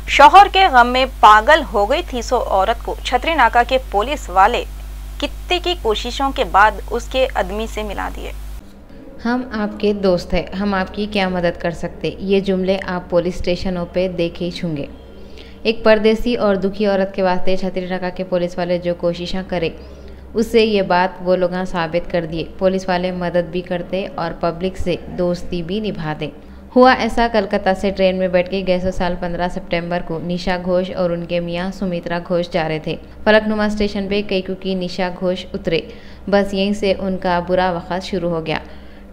शौहर के गम में पागल हो गई थी सो औरत को छतरी नाका के पुलिस वाले कितने की कोशिशों के बाद उसके आदमी से मिला दिए। हम आपके दोस्त हैं, हम आपकी क्या मदद कर सकते, ये जुमले आप पुलिस स्टेशनों पे देखे छूंगे। एक परदेसी और दुखी औरत के वास्ते छतरी नाका के पुलिस वाले जो कोशिशें करे उससे ये बात वो लोग साबित कर दिए। पुलिस वाले मदद भी करते और पब्लिक से दोस्ती भी निभाते। हुआ ऐसा, कलकत्ता से ट्रेन में बैठ के गए साल 15 सितंबर को निशा घोष और उनके मियाँ सुमित्रा घोष जा रहे थे। फलकनुमा स्टेशन पे कैकू की निशा घोष उतरे। बस यहीं से उनका बुरा वक्त शुरू हो गया।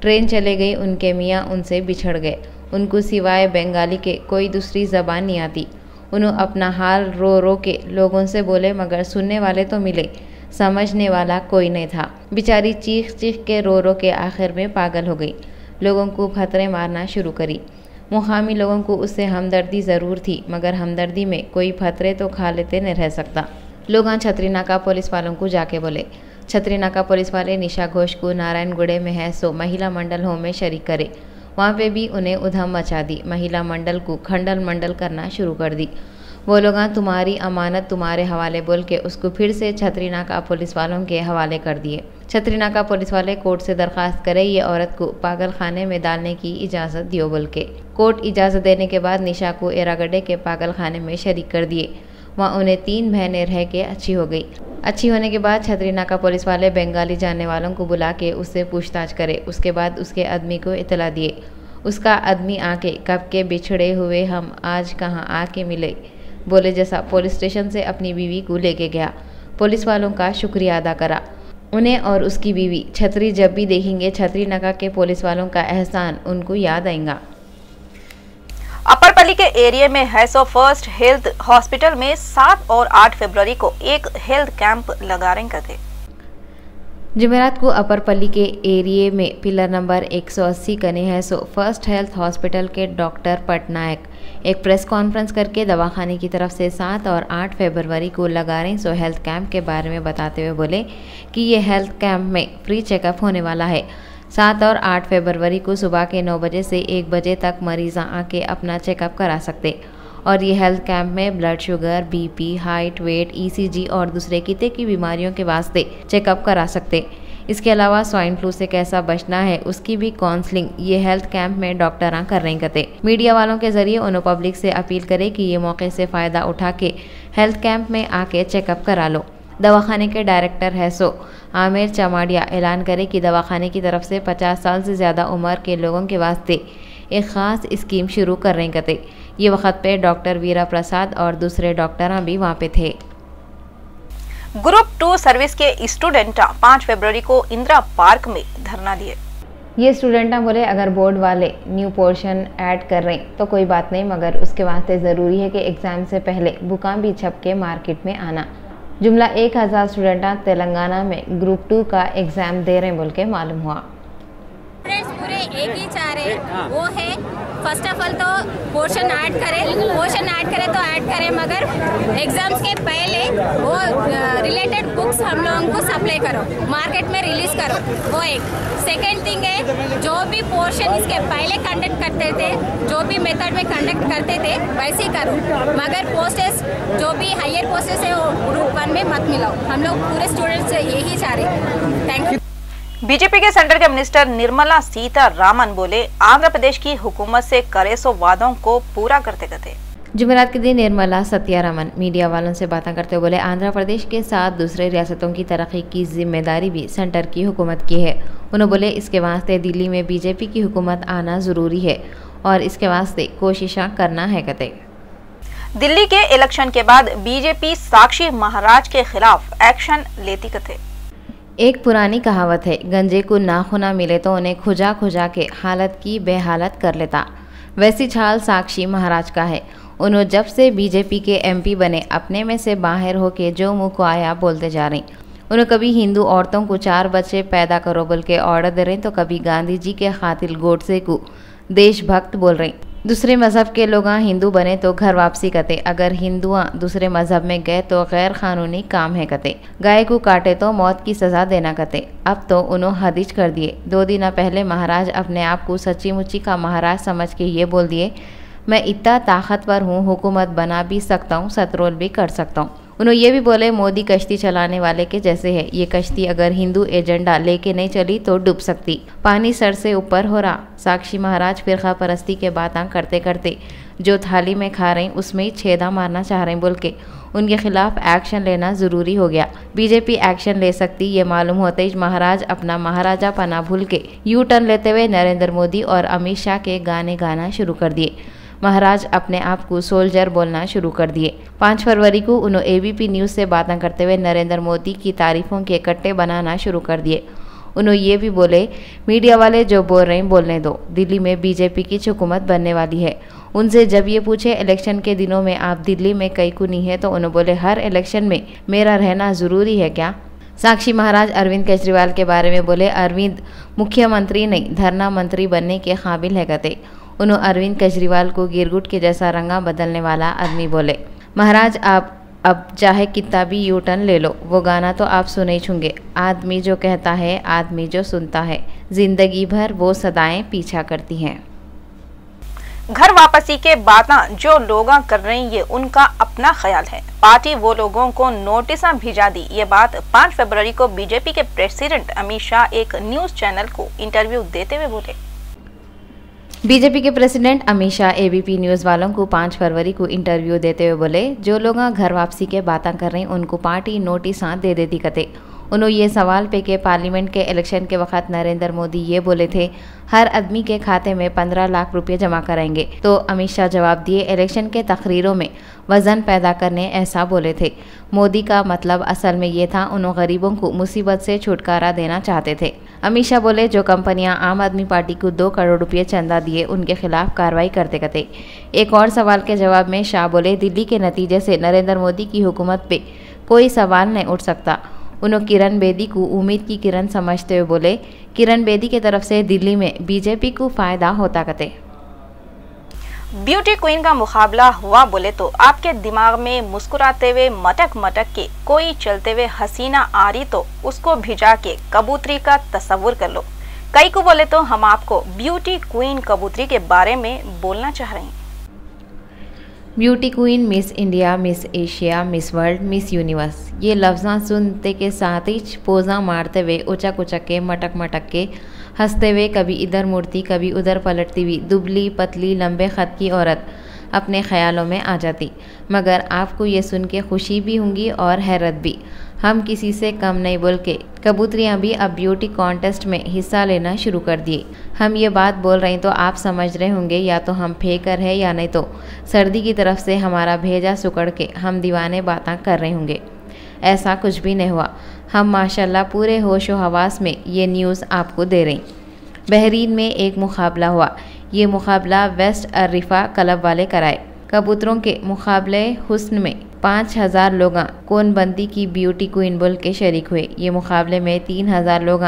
ट्रेन चले गई, उनके मियाँ उनसे बिछड़ गए। उनको सिवाय बंगाली के कोई दूसरी ज़बान नहीं आती। उन्होंने अपना हाल रो रो के लोगों से बोले, मगर सुनने वाले तो मिले, समझने वाला कोई नहीं था। बेचारी चीख चीख के रो रो के आखिर में पागल हो गई। लोगों को फतरे मारना शुरू करी। मुकामी लोगों को उससे हमदर्दी ज़रूर थी, मगर हमदर्दी में कोई फतरे तो खा लेते नहीं रह सकता। लोग छतरी नाका पुलिस वालों को जाके बोले। छतरी नाका पुलिस वाले निशा घोष को नारायणगुड़े में है सो महिला मंडल होम में शरीक करे। वहाँ पे भी उन्हें उधम मचा दी। महिला मंडल को खंडल मंडल करना शुरू कर दी। वो लोग तुम्हारी अमानत तुम्हारे हवाले बोल के उसको फिर से छतरी नाका पुलिस वालों के हवाले कर दिए। छतरी नाका पुलिस वाले कोर्ट से दरख्वास्त करे ये औरत को पागल खाने में डालने की इजाज़त दियो बोल के। कोर्ट इजाज़त देने के बाद निशा को एरागड्डे के पागल खाने में शरीक कर दिए। वहाँ उन्हें 3 बहनें रह के अच्छी हो गई। अच्छी होने के बाद छतरी नाका पुलिस वाले बंगाली जानने वालों को बुला के उससे पूछताछ करे। उसके बाद उसके आदमी को इतला दिए। उसका आदमी आके कब के बिछड़े हुए हम आज कहाँ आके मिले बोले जैसा पुलिस स्टेशन से अपनी बीवी को लेके गया। पुलिस वालों का शुक्रिया अदा करा। उन्हें और उसकी बीवी छतरी जब भी देखेंगे छतरी नाका के पुलिस वालों का एहसान उनको याद आएगा। अपरपल्ली के एरिया में है सो फर्स्ट हेल्थ हॉस्पिटल में 7 और 8 फरवरी को एक हेल्थ कैंप लगा रहे थे। जुमेरात को अपरपल्ली के एरिया में पिलर नंबर 180 कने है सो फर्स्ट हेल्थ हॉस्पिटल के डॉक्टर पटनायक एक प्रेस कॉन्फ्रेंस करके दवाखाने की तरफ से 7 और 8 फरवरी को लगा रहे सो हेल्थ कैंप के बारे में बताते हुए बोले कि ये हेल्थ कैंप में फ्री चेकअप होने वाला है। 7 और 8 फरवरी को सुबह के 9 बजे से 1 बजे तक मरीज़ आके अपना चेकअप करा सकते और ये हेल्थ कैंप में blood sugar, BP, height, weight, ECG और दूसरे किते की बीमारियों के वास्ते चेकअप करा सकते। इसके अलावा स्वाइन फ्लू से कैसा बचना है उसकी भी काउंसलिंग ये हेल्थ कैंप में डॉक्टर कर रहे करते। मीडिया वालों के जरिए उन्होंने पब्लिक से अपील करे कि ये मौके से फ़ायदा उठा के हेल्थ कैंप में आके चेकअप करा लो। दवाखाने के डायरेक्टर है सो आमिर चमाड़िया ऐलान करे कि दवाखाने की तरफ से 50 साल से ज़्यादा उम्र के लोगों के वास्ते एक ख़ास स्कीम शुरू कर रहे करते। ये वक्त पे डॉक्टर वीरा प्रसाद और दूसरे डॉक्टर भी वहाँ पे थे। ग्रुप 2 सर्विस के स्टूडेंट 5 फरवरी को इंदिरा पार्क में धरना दिए। ये स्टूडेंट बोले अगर बोर्ड वाले न्यू पोर्शन ऐड कर रहे हैं तो कोई बात नहीं, मगर उसके वास्ते ज़रूरी है कि एग्ज़ाम से पहले बुकां भी छप के मार्केट में आना। जुमला 1000 स्टूडेंट तेलंगाना में ग्रुप 2 का एग्ज़ाम दे रहे हैं बोल के मालूम हुआ। पूरे एक ही चाह रहे वो है फर्स्ट ऑफ ऑल तो पोर्शन ऐड करे तो ऐड करे, मगर एग्जाम्स के पहले वो रिलेटेड बुक्स हम लोगों को सप्लाई करो, मार्केट में रिलीज करो। वो एक सेकेंड थिंग है, जो भी पोर्शन इसके पहले कंडक्ट करते थे, जो भी मेथड में कंडक्ट करते थे वैसे ही करो, मगर पोस्टेस जो भी हायर पोस्टेस है वो ग्रुप 1 में मत मिलाओ। हम लोग पूरे स्टूडेंट्स यही चाह रहे। Thank you. बीजेपी के सेंटर के मिनिस्टर निर्मला सीतारामन बोले आंध्र प्रदेश की हुकूमत से करे सो वादों को पूरा करते करते। जुमेरात के दिन निर्मला सीतारामन मीडिया वालों से बातें करते हुए बोले आंध्र प्रदेश के साथ दूसरे रियासतों की तरक्की की जिम्मेदारी भी सेंटर की हुकूमत की है। उन्होंने बोले इसके वास्ते दिल्ली में बीजेपी की हुकूमत आना ज़रूरी है और इसके वास्ते कोशिशें करना है कहते। दिल्ली के इलेक्शन के बाद बीजेपी साक्षी महाराज के खिलाफ एक्शन लेती कहते। एक पुरानी कहावत है, गंजे को नाखुना मिले तो उन्हें खुजा खुजा के हालत की बेहालत कर लेता। वैसी छाल साक्षी महाराज का है। उन्होंने जब से बीजेपी के एमपी बने अपने में से बाहर होके जो मुँह को आया बोलते जा रही। उन्हें कभी हिंदू औरतों को 4 बच्चे पैदा करो बोल के ऑर्डर दे रहे तो कभी गांधी जी के खातिल गोडसे को देशभक्त बोल रही। दूसरे मज़हब के लोग हिंदू बने तो घर वापसी करते, अगर हिंदुआ दूसरे मज़हब में गए तो गैर कानूनी काम है कहते। गाय को काटे तो मौत की सज़ा देना कहते। अब तो उन्होंने हदिज कर दिए। 2 दिन पहले महाराज अपने आप को सच्ची मुच्ची का महाराज समझ के ये बोल दिए, मैं इतना ताकतवर हूँ, हुकूमत बना भी सकता हूँ, सतरोल भी कर सकता हूँ। उन्होंने ये भी बोले मोदी कश्ती चलाने वाले के जैसे है, ये कश्ती अगर हिंदू एजेंडा लेके नहीं चली तो डूब सकती। पानी सर से ऊपर हो रहा। साक्षी महाराज फिरका परस्ती के बातें करते करते जो थाली में खा रही उसमें ही छेदा मारना चाह रहे बोल के उनके खिलाफ एक्शन लेना ज़रूरी हो गया। बीजेपी एक्शन ले सकती ये मालूम होते ही महाराज अपना महाराजा पना भूल के यू टर्न लेते हुए नरेंद्र मोदी और अमित शाह के गाने गाना शुरू कर दिए। महाराज अपने आप को सोल्जर बोलना शुरू कर दिए। 5 फरवरी को उन्होंने एबीपी न्यूज़ से बातें करते हुए नरेंद्र मोदी की तारीफों के कट्टे बनाना शुरू कर दिए। उन्होंने ये भी बोले मीडिया वाले जो बोल रहे हैं बोलने दो, दिल्ली में बीजेपी की हुकूमत बनने वाली है। उनसे जब ये पूछे इलेक्शन के दिनों में आप दिल्ली में कई को नहीं है तो उन्होंने बोले हर इलेक्शन में मेरा रहना ज़रूरी है क्या। साक्षी महाराज अरविंद केजरीवाल के बारे में बोले अरविंद मुख्यमंत्री नहीं धरना मंत्री बनने के काबिल है कहते। उन्होंने अरविंद केजरीवाल को गिरगुट के जैसा रंगा बदलने वाला आदमी बोले। महाराज आप अब चाहे कितना भी यू टर्न ले लो, वो गाना तो आप सुने छूंगे। आदमी जो कहता है, आदमी जो सुनता है, जिंदगी भर वो सदाएं पीछा करती हैं। घर वापसी के बातें जो लोग कर रहे हैं ये उनका अपना ख्याल है। पार्टी वो लोगों को नोटिस भिजा दी। ये बात 5 फरवरी को बीजेपी के प्रेसिडेंट अमित शाह एक न्यूज चैनल को इंटरव्यू देते हुए बोले। बीजेपी के president Amit Shah ABP news वालों को 5 फरवरी को इंटरव्यू देते हुए बोले जो लोग घर वापसी के बातें कर रहे हैं उनको पार्टी नोटिस दे देती कहते। उन्होंने ये सवाल पे कि पार्लियामेंट के इलेक्शन के वक्त नरेंद्र मोदी ये बोले थे हर आदमी के खाते में 15 लाख रुपए जमा कराएंगे, तो अमित शाह जवाब दिए इलेक्शन के तकरीरों में वजन पैदा करने ऐसा बोले थे। मोदी का मतलब असल में ये था उन्होंने गरीबों को मुसीबत से छुटकारा देना चाहते थे। अमित शाह बोले जो कंपनियां आम आदमी पार्टी को 2 करोड़ रुपये चंदा दिए उनके खिलाफ कार्रवाई करते कहते। एक और सवाल के जवाब में शाह बोले दिल्ली के नतीजे से नरेंद्र मोदी की हुकूमत पे कोई सवाल नहीं उठ सकता। उन्होंने किरण बेदी को उम्मीद की किरण समझते हुए बोले किरण बेदी की तरफ से दिल्ली में बीजेपी को फायदा होता कहते। ब्यूटी क्वीन का मुकाबला हुआ बोले तो आपके दिमाग में मुस्कुराते हुए मटक मटक के कोई चलते हुए हसीना आ रही तो उसको भिजा के कबूतरी का तस्वुर कर लो। कई को बोले तो हम आपको ब्यूटी क्वीन कबूतरी के बारे में बोलना चाह रहे हैं। Beauty queen, miss India, miss Asia, miss world, miss universe ये लफ्ज़ा सुनते के साथ ही पोजा मारते हुए उचक उचक के मटक मटक के हंसते हुए कभी इधर मुड़ती कभी उधर पलटती हुई दुबली पतली लंबे ख़त की औरत अपने ख्यालों में आ जाती। मगर आपको ये सुन के खुशी भी होंगी और हैरत भी। हम किसी से कम नहीं बोल के कबूतरियाँ भी अब ब्यूटी कॉन्टेस्ट में हिस्सा लेना शुरू कर दिए। हम ये बात बोल रहे हैं तो आप समझ रहे होंगे या तो हम फेकर है या नहीं तो सर्दी की तरफ से हमारा भेजा सुकड़ के हम दीवाने बातें कर रहे होंगे। ऐसा कुछ भी नहीं हुआ। हम माशाल्लाह पूरे होश व हवास में ये न्यूज़ आपको दे रहे हैं। बहरीन में एक मुकाबला हुआ। ये मुकाबला वेस्ट अरिफा क्लब वाले कराए। कबूतरों के मुकाबले हुस्न में 5000 लोग कोनबंदी की ब्यूटी क्वीन बोल के शरीक हुए। ये मुकाबले में 3000 लोग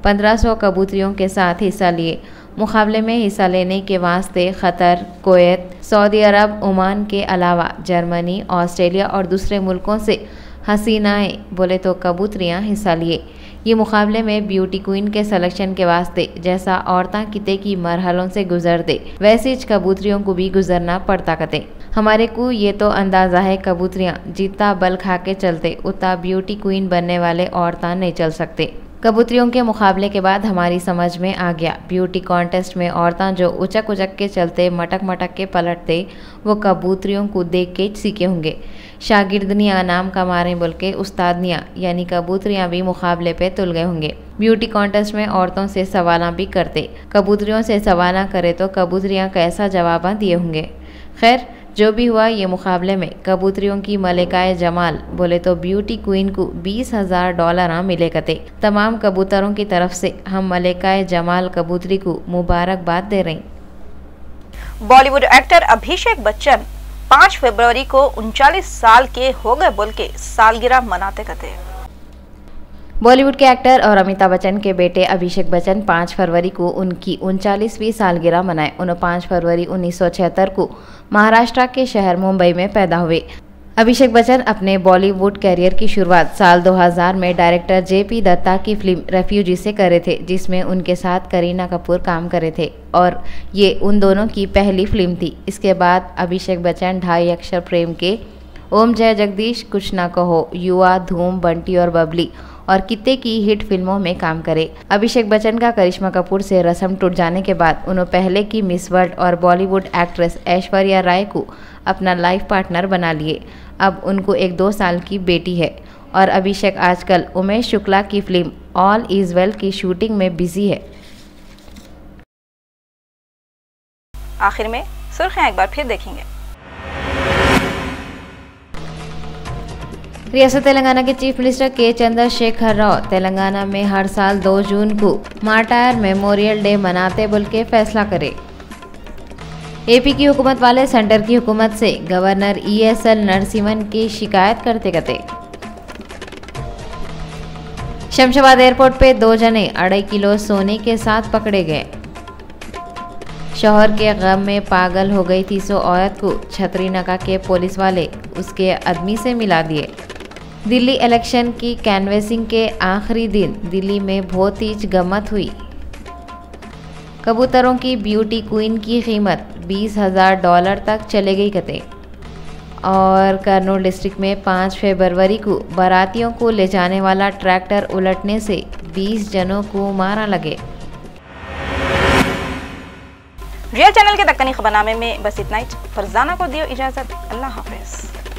1500 कबूतरियों के साथ हिस्सा लिए। मुकाबले में हिस्सा लेने के वास्ते क़तर, कुवैत, सऊदी अरब, ओमान के अलावा जर्मनी, ऑस्ट्रेलिया और दूसरे मुल्कों से हसीनाएँ बोले तो कबूतरियाँ हिस्सा लिए। ये मुकाबले में ब्यूटी क्वीन के सिलेक्शन के वास्ते जैसा औरतां किते की मरहलों से गुजरते वैसे ही कबूतरियों को भी गुजरना पड़ता कहते। हमारे को ये तो अंदाज़ा है कबूतरियाँ जितना बल खा के चलते उतना ब्यूटी क्वीन बनने वाले औरतां नहीं चल सकते। कबूतरियों के मुकाबले के बाद हमारी समझ में आ गया ब्यूटी कॉन्टेस्ट में औरतां जो उचक उचक के चलते मटक मटक के पलटते वो कबूतरियों को देख के सीखे होंगे। शागिर्दनियाँ नाम कमा रहे बोल के उस्तादनियाँ यानी कबूतरियाँ भी मुकाबले पे तुल गए होंगे। ब्यूटी कॉन्टेस्ट में औरतों से सवाल भी करते, कबूतरियों से सवाल करे तो कबूतरियाँ कैसा जवाब दिए होंगे। खैर जो भी हुआ ये मुकाबले में कबूतरियों की मलिकाए जमाल बोले तो ब्यूटी क्वीन को $20,000 मिले कते। तमाम कबूतरों की तरफ से हम मलिकाए जमाल कबूतरी को मुबारकबाद दे रहे हैं। बॉलीवुड एक्टर अभिषेक बच्चन 5 फरवरी को 39 साल के हो गए बोल के सालगिरह मनाते कहते। बॉलीवुड के एक्टर और अमिताभ बच्चन के बेटे अभिषेक बच्चन 5 फरवरी को उनकी 39वीं सालगिरह मनाए। उन्हें 5 फरवरी 1976 को महाराष्ट्र के शहर मुंबई में पैदा हुए। अभिषेक बच्चन अपने बॉलीवुड कैरियर की शुरुआत साल 2000 में डायरेक्टर जेपी दत्ता की फिल्म रेफ्यूजी से करे थे, जिसमें उनके साथ करीना कपूर काम करे थे और ये उन दोनों की पहली फिल्म थी। इसके बाद अभिषेक बच्चन 2.5 अक्षर प्रेम के, ओम जय जगदीश, कुछ ना कहो, युवा, धूम, बंटी और बबली और कित्ते की हिट फिल्मों में काम करे। अभिषेक बच्चन का करिश्मा कपूर से रस्म टूट जाने के बाद उन्होंने पहले की मिस वर्ल्ड और बॉलीवुड एक्ट्रेस ऐश्वर्या राय को अपना लाइफ पार्टनर बना लिए। अब उनको एक 2 साल की बेटी है और अभिषेक आजकल उमेश शुक्ला की फिल्म ऑल इज वेल की शूटिंग में बिजी है। आखिर में सुर्खियां एक बार फिर देखेंगे। रियासत तेलंगाना के चीफ मिनिस्टर के चंद्रशेखर राव तेलंगाना में हर साल 2 जून को मार्टायर मेमोरियल डे मनाते बोल के फैसला करे। एपी की हुकूमत वाले सेंटर की हुकूमत से गवर्नर ESL नरसिम्हन की शिकायत करते करते। शमशाबाद एयरपोर्ट पे 2 जने 2.5 किलो सोने के साथ पकड़े गए। शौहर के गम में पागल हो गई थी सो औरत को छतरी नका के पुलिस वाले उसके आदमी से मिला दिए। दिल्ली इलेक्शन की कैनवेसिंग के आखिरी दिन दिल्ली में बहुत तेज गमत हुई। कबूतरों की ब्यूटी क्वीन की कीमत $20,000 तक चले गई कते। और कर्नूल डिस्ट्रिक्ट में 5 फरवरी को बारातियों को ले जाने वाला ट्रैक्टर उलटने से 20 जनों को मारा लगे। रियल चैनल के दक्कनी खबरनामे में बस इतना ही। फरजाना को दियो इजाजत। अल्लाह हाफिज।